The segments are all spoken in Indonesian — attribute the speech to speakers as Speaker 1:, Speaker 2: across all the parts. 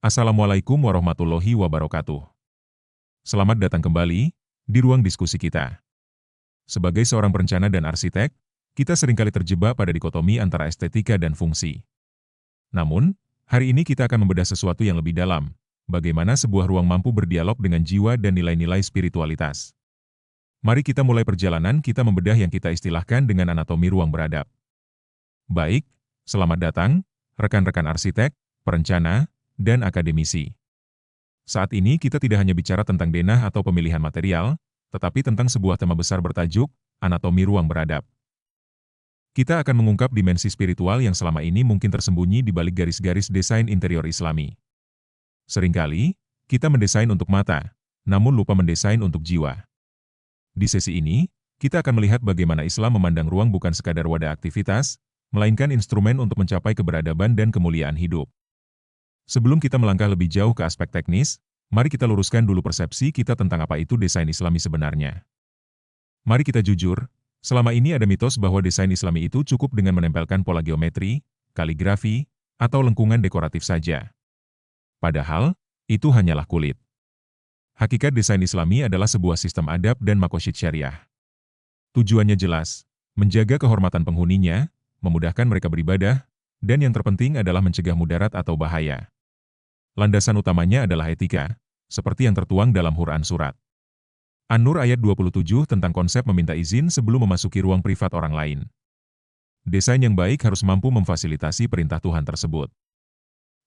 Speaker 1: Assalamualaikum warahmatullahi wabarakatuh. Selamat datang kembali di ruang diskusi kita. Sebagai seorang perencana dan arsitek, kita seringkali terjebak pada dikotomi antara estetika dan fungsi. Namun, hari ini kita akan membedah sesuatu yang lebih dalam, bagaimana sebuah ruang mampu berdialog dengan jiwa dan nilai-nilai spiritualitas. Mari kita mulai perjalanan kita membedah yang kita istilahkan dengan anatomi ruang beradab. Baik, selamat datang, rekan-rekan arsitek, perencana, dan akademisi. Saat ini kita tidak hanya bicara tentang denah atau pemilihan material, tetapi tentang sebuah tema besar bertajuk, anatomi ruang beradab. Kita akan mengungkap dimensi spiritual yang selama ini mungkin tersembunyi di balik garis-garis desain interior Islami. Seringkali, kita mendesain untuk mata, namun lupa mendesain untuk jiwa. Di sesi ini, kita akan melihat bagaimana Islam memandang ruang bukan sekadar wadah aktivitas, melainkan instrumen untuk mencapai keberadaban dan kemuliaan hidup. Sebelum kita melangkah lebih jauh ke aspek teknis, mari kita luruskan dulu persepsi kita tentang apa itu desain Islami sebenarnya. Mari kita jujur, selama ini ada mitos bahwa desain Islami itu cukup dengan menempelkan pola geometri, kaligrafi, atau lengkungan dekoratif saja. Padahal, itu hanyalah kulit. Hakikat desain Islami adalah sebuah sistem adab dan makosyid syariah. Tujuannya jelas, menjaga kehormatan penghuninya, memudahkan mereka beribadah, dan yang terpenting adalah mencegah mudarat atau bahaya. Landasan utamanya adalah etika, seperti yang tertuang dalam Quran Surat An-Nur ayat 27 tentang konsep meminta izin sebelum memasuki ruang privat orang lain. Desain yang baik harus mampu memfasilitasi perintah Tuhan tersebut.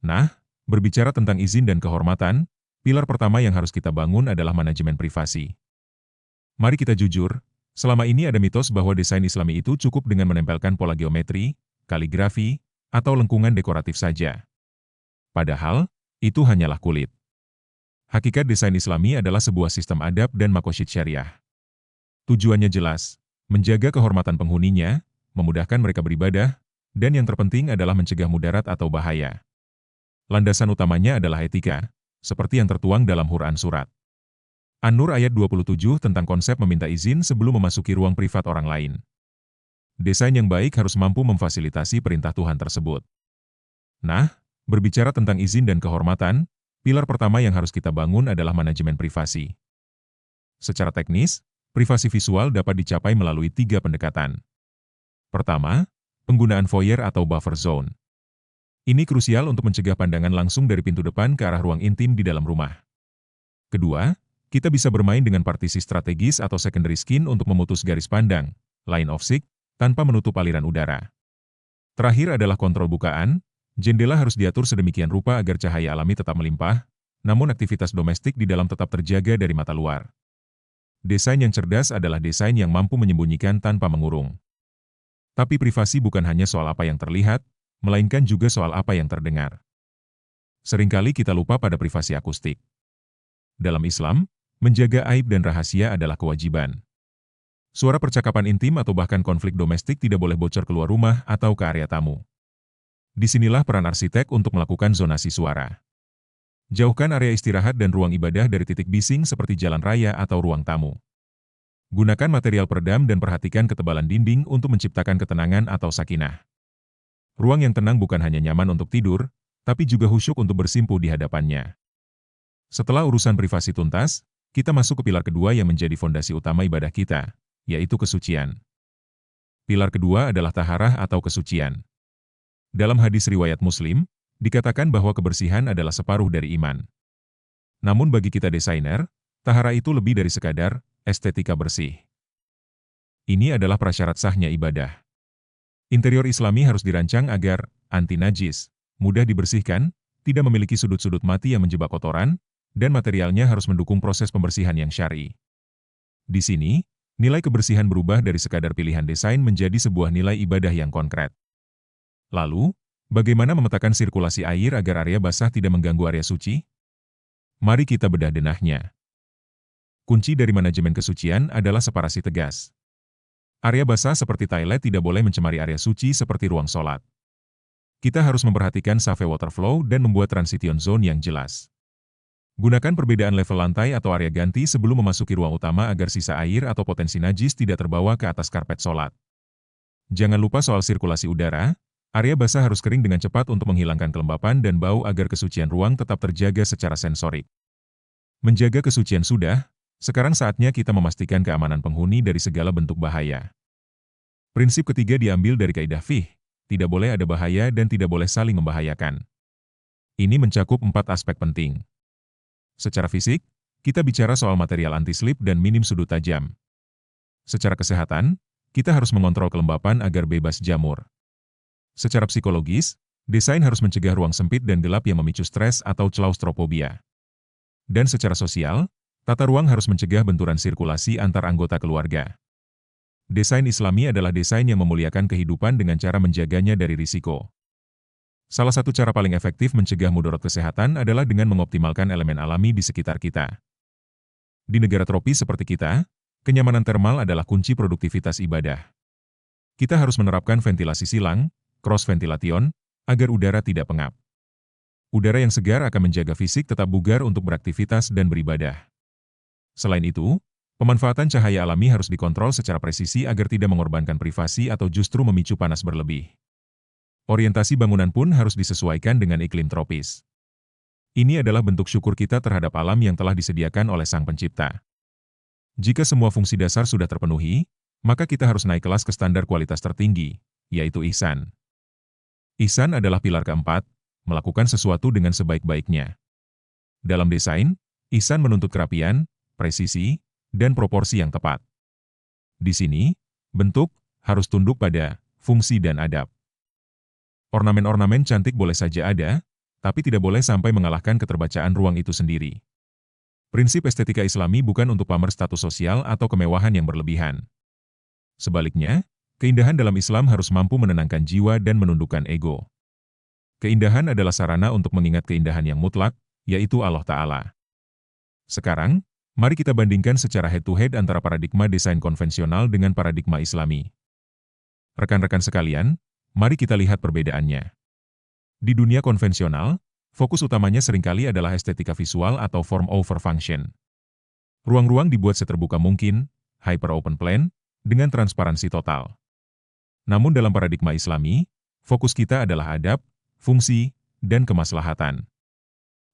Speaker 1: Nah, berbicara tentang izin dan kehormatan, pilar pertama yang harus kita bangun adalah manajemen privasi. Mari kita jujur, selama ini ada mitos bahwa desain Islami itu cukup dengan menempelkan pola geometri, kaligrafi, atau lengkungan dekoratif saja. Padahal, itu hanyalah kulit. Hakikat desain Islami adalah sebuah sistem adab dan makosyid syariah. Tujuannya jelas, menjaga kehormatan penghuninya, memudahkan mereka beribadah, dan yang terpenting adalah mencegah mudarat atau bahaya. Landasan utamanya adalah etika, seperti yang tertuang dalam Quran Surat An-Nur ayat 27 tentang konsep meminta izin sebelum memasuki ruang privat orang lain. Desain yang baik harus mampu memfasilitasi perintah Tuhan tersebut. Nah, berbicara tentang izin dan kehormatan, pilar pertama yang harus kita bangun adalah manajemen privasi. Secara teknis, privasi visual dapat dicapai melalui 3 pendekatan. Pertama, penggunaan foyer atau buffer zone. Ini krusial untuk mencegah pandangan langsung dari pintu depan ke arah ruang intim di dalam rumah. Kedua, kita bisa bermain dengan partisi strategis atau secondary skin untuk memutus garis pandang, line of sight, tanpa menutup aliran udara. Terakhir adalah kontrol bukaan. Jendela harus diatur sedemikian rupa agar cahaya alami tetap melimpah, namun aktivitas domestik di dalam tetap terjaga dari mata luar. Desain yang cerdas adalah desain yang mampu menyembunyikan tanpa mengurung. Tapi privasi bukan hanya soal apa yang terlihat, melainkan juga soal apa yang terdengar. Seringkali kita lupa pada privasi akustik. Dalam Islam, menjaga aib dan rahasia adalah kewajiban. Suara percakapan intim atau bahkan konflik domestik tidak boleh bocor keluar rumah atau ke area tamu. Disinilah peran arsitek untuk melakukan zonasi suara. Jauhkan area istirahat dan ruang ibadah dari titik bising seperti jalan raya atau ruang tamu. Gunakan material peredam dan perhatikan ketebalan dinding untuk menciptakan ketenangan atau sakinah. Ruang yang tenang bukan hanya nyaman untuk tidur, tapi juga khusyuk untuk bersimpuh di hadapannya. Setelah urusan privasi tuntas, kita masuk ke pilar kedua yang menjadi fondasi utama ibadah kita, yaitu kesucian. Pilar kedua adalah taharah atau kesucian. Dalam hadis riwayat Muslim, dikatakan bahwa kebersihan adalah separuh dari iman. Namun bagi kita desainer, tahara itu lebih dari sekadar estetika bersih. Ini adalah prasyarat sahnya ibadah. Interior Islami harus dirancang agar anti najis, mudah dibersihkan, tidak memiliki sudut-sudut mati yang menjebak kotoran, dan materialnya harus mendukung proses pembersihan yang syar'i. Di sini, nilai kebersihan berubah dari sekadar pilihan desain menjadi sebuah nilai ibadah yang konkret. Lalu, bagaimana memetakan sirkulasi air agar area basah tidak mengganggu area suci? Mari kita bedah denahnya. Kunci dari manajemen kesucian adalah separasi tegas. Area basah seperti toilet tidak boleh mencemari area suci seperti ruang sholat. Kita harus memperhatikan save water flow dan membuat transition zone yang jelas. Gunakan perbedaan level lantai atau area ganti sebelum memasuki ruang utama agar sisa air atau potensi najis tidak terbawa ke atas karpet sholat. Jangan lupa soal sirkulasi udara. Area basah harus kering dengan cepat untuk menghilangkan kelembapan dan bau agar kesucian ruang tetap terjaga secara sensorik. Menjaga kesucian sudah, sekarang saatnya kita memastikan keamanan penghuni dari segala bentuk bahaya. Prinsip ketiga diambil dari kaidah fiqh, tidak boleh ada bahaya dan tidak boleh saling membahayakan. Ini mencakup 4 aspek penting. Secara fisik, kita bicara soal material anti-slip dan minim sudut tajam. Secara kesehatan, kita harus mengontrol kelembapan agar bebas jamur. Secara psikologis, desain harus mencegah ruang sempit dan gelap yang memicu stres atau klaustrofobia. Dan secara sosial, tata ruang harus mencegah benturan sirkulasi antar anggota keluarga. Desain Islami adalah desain yang memuliakan kehidupan dengan cara menjaganya dari risiko. Salah satu cara paling efektif mencegah mudarat kesehatan adalah dengan mengoptimalkan elemen alami di sekitar kita. Di negara tropis seperti kita, kenyamanan termal adalah kunci produktivitas ibadah. Kita harus menerapkan ventilasi silang, cross ventilation, agar udara tidak pengap. Udara yang segar akan menjaga fisik tetap bugar untuk beraktivitas dan beribadah. Selain itu, pemanfaatan cahaya alami harus dikontrol secara presisi agar tidak mengorbankan privasi atau justru memicu panas berlebih. Orientasi bangunan pun harus disesuaikan dengan iklim tropis. Ini adalah bentuk syukur kita terhadap alam yang telah disediakan oleh Sang Pencipta. Jika semua fungsi dasar sudah terpenuhi, maka kita harus naik kelas ke standar kualitas tertinggi, yaitu ihsan. Ihsan adalah pilar keempat, melakukan sesuatu dengan sebaik-baiknya. Dalam desain, ihsan menuntut kerapian, presisi, dan proporsi yang tepat. Di sini, bentuk harus tunduk pada fungsi dan adab. Ornamen-ornamen cantik boleh saja ada, tapi tidak boleh sampai mengalahkan keterbacaan ruang itu sendiri. Prinsip estetika Islami bukan untuk pamer status sosial atau kemewahan yang berlebihan. Sebaliknya, keindahan dalam Islam harus mampu menenangkan jiwa dan menundukkan ego. Keindahan adalah sarana untuk mengingat keindahan yang mutlak, yaitu Allah Ta'ala. Sekarang, mari kita bandingkan secara head-to-head antara paradigma desain konvensional dengan paradigma Islami. Rekan-rekan sekalian, mari kita lihat perbedaannya. Di dunia konvensional, fokus utamanya seringkali adalah estetika visual atau form over function. Ruang-ruang dibuat seterbuka mungkin, hyper open plan, dengan transparansi total. Namun dalam paradigma Islami, fokus kita adalah adab, fungsi, dan kemaslahatan.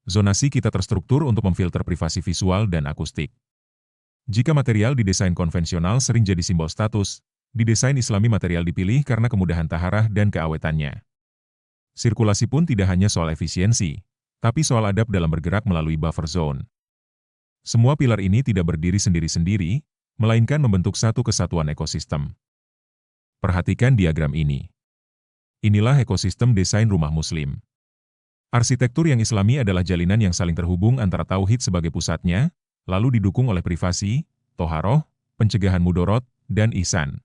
Speaker 1: Zonasi kita terstruktur untuk memfilter privasi visual dan akustik. Jika material di desain konvensional sering jadi simbol status, di desain Islami material dipilih karena kemudahan taharah dan keawetannya. Sirkulasi pun tidak hanya soal efisiensi, tapi soal adab dalam bergerak melalui buffer zone. Semua pilar ini tidak berdiri sendiri-sendiri, melainkan membentuk satu kesatuan ekosistem. Perhatikan diagram ini. Inilah ekosistem desain rumah Muslim. Arsitektur yang Islami adalah jalinan yang saling terhubung antara tauhid sebagai pusatnya, lalu didukung oleh privasi, toharoh, pencegahan mudorot, dan ihsan.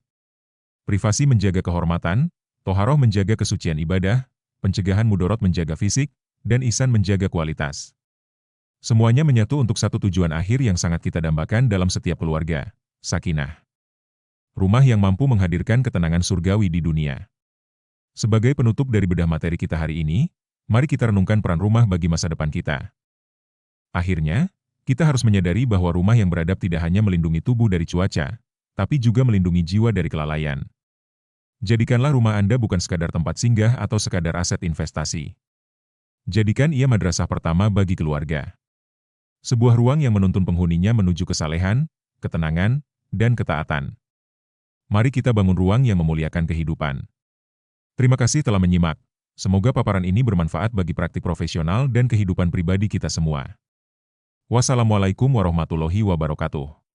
Speaker 1: Privasi menjaga kehormatan, toharoh menjaga kesucian ibadah, pencegahan mudorot menjaga fisik, dan ihsan menjaga kualitas. Semuanya menyatu untuk satu tujuan akhir yang sangat kita dambakan dalam setiap keluarga, sakinah. Rumah yang mampu menghadirkan ketenangan surgawi di dunia. Sebagai penutup dari bedah materi kita hari ini, mari kita renungkan peran rumah bagi masa depan kita. Akhirnya, kita harus menyadari bahwa rumah yang beradab tidak hanya melindungi tubuh dari cuaca, tapi juga melindungi jiwa dari kelalaian. Jadikanlah rumah Anda bukan sekadar tempat singgah atau sekadar aset investasi. Jadikan ia madrasah pertama bagi keluarga. Sebuah ruang yang menuntun penghuninya menuju kesalehan, ketenangan, dan ketaatan. Mari kita bangun ruang yang memuliakan kehidupan. Terima kasih telah menyimak. Semoga paparan ini bermanfaat bagi praktik profesional dan kehidupan pribadi kita semua. Wassalamualaikum warahmatullahi wabarakatuh.